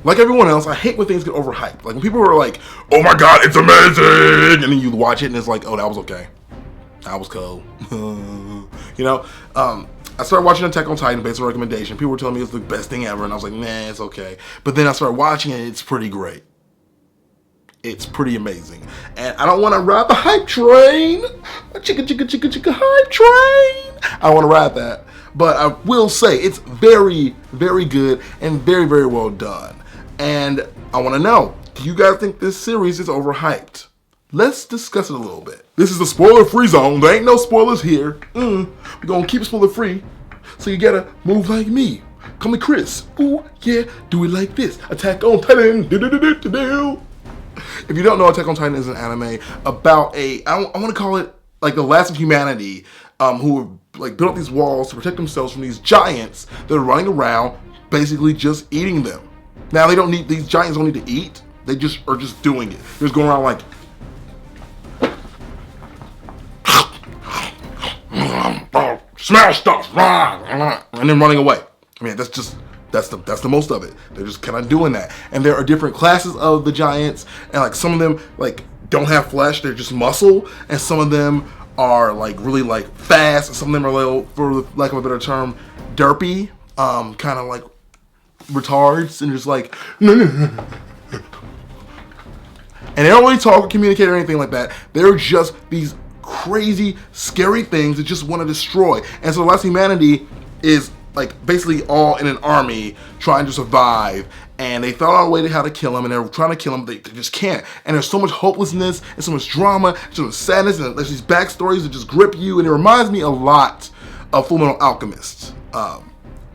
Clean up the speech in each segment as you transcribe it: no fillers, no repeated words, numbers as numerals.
like everyone else, I hate when things get overhyped. Like when people are like, "Oh my god, it's amazing," and then you watch it and it's like, "Oh, that was okay. That was cool." You know. I started watching Attack on Titan based on recommendation. People were telling me it's the best thing ever, and I was like, "Nah, it's okay." But then I started watching it. It's pretty great. It's pretty amazing, and I don't want to ride the hype train. Chicka hype train. I want to ride that, but I will say it's very, very good and very, very well done. And I want to know, do you guys think this series is overhyped? Let's discuss it a little bit. This is a spoiler-free zone. There ain't no spoilers here. We're gonna keep it spoiler-free, so you gotta move like me. Call me Chris. Ooh, yeah, do it like this. Attack on Titan. Do. If you don't know, Attack on Titan is an anime about I want to call it like the last of humanity, who have like built up these walls to protect themselves from these giants that are running around, basically just eating them. Now they don't need these giants don't need to eat. They just are just doing it. They're just going around like smell stuff, and then running away. I mean, that's the most of it. They're just kind of doing that. And there are different classes of the giants, and like some of them like don't have flesh, they're just muscle, and some of them are like really like fast, and some of them are a little, for lack of a better term, derpy, kind of like retards, and just like and they don't really talk or communicate or anything like that. They're just these crazy, scary things that just want to destroy. And so the last humanity is like basically all in an army trying to survive, and they thought out a way to how to kill him, and they're trying to kill him, they just can't. And there's so much hopelessness and so much drama, so much sadness, and there's these backstories that just grip you, and it reminds me a lot of Fullmetal Alchemist,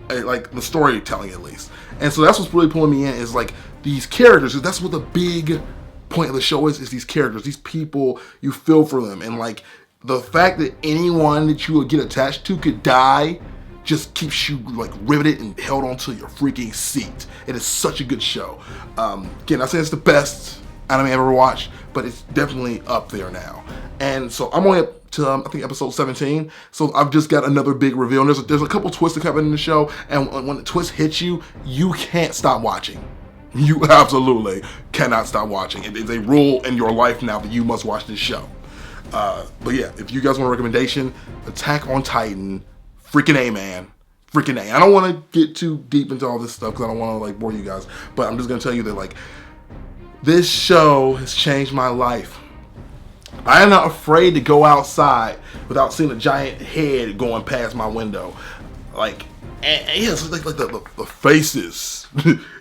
like the storytelling at least. And so that's what's really pulling me in, is like these characters, because that's what the big point of the show is these characters, these people, you feel for them, and like the fact that anyone that you would get attached to could die just keeps you like riveted and held onto your freaking seat. It is such a good show. Again, I say it's the best anime I've ever watched, but it's definitely up there now. And so I'm only up to I think episode 17. So I've just got another big reveal. And there's a couple twists that happen in the show, and when the twist hits you, you can't stop watching. You absolutely cannot stop watching. It is a rule in your life now that you must watch this show. But yeah, if you guys want a recommendation, Attack on Titan. Freaking A, man. Freaking A. I don't want to get too deep into all this stuff because I don't want to like bore you guys. But I'm just going to tell you that like this show has changed my life. I am not afraid to go outside without seeing a giant head going past my window. Like, and yeah, it's like the faces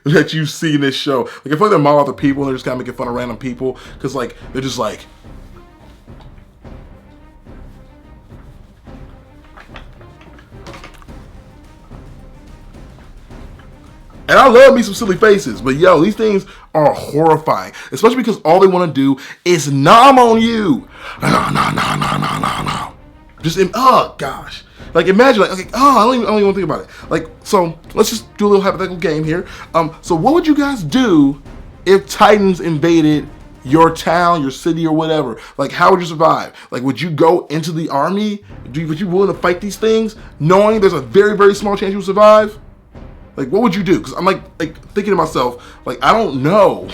that you see in this show. Like, I feel like they're modeling other people and they're just kind of making fun of random people because like they're just like. And I love me some silly faces, but yo, these things are horrifying. Especially because all they want to do is nom on you. No. Just, oh gosh. Like imagine, like, okay, I don't even want to think about it. Like, so let's just do a little hypothetical game here. So what would you guys do if Titans invaded your town, your city, or whatever? Like, how would you survive? Like, would you go into the army? Would you be willing to fight these things, knowing there's a very, very small chance you'll survive? Like, what would you do? Because I'm like thinking to myself, like, I don't know.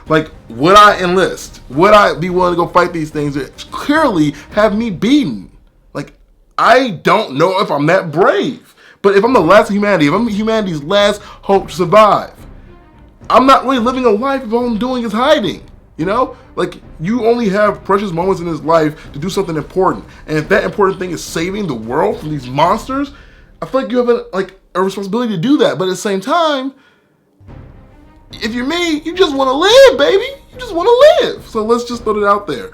Like, would I enlist? Would I be willing to go fight these things that clearly have me beaten? Like, I don't know if I'm that brave. But if I'm the last of humanity, if I'm humanity's last hope to survive, I'm not really living a life if all I'm doing is hiding. You know? Like, you only have precious moments in this life to do something important. And if that important thing is saving the world from these monsters, I feel like you have a responsibility to do that. But at the same time, if you're me, you just want to live, baby. You just want to live. So let's just put it out there.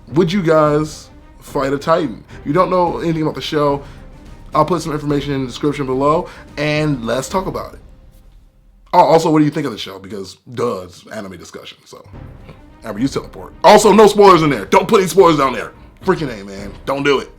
Would you guys fight a Titan? If you don't know anything about the show, I'll put some information in the description below, and let's talk about it. Oh, also, what do you think of the show? Because, duh, it's anime discussion, so. Amber, you teleport. Also, no spoilers in there. Don't put any spoilers down there. Freaking A, man. Don't do it.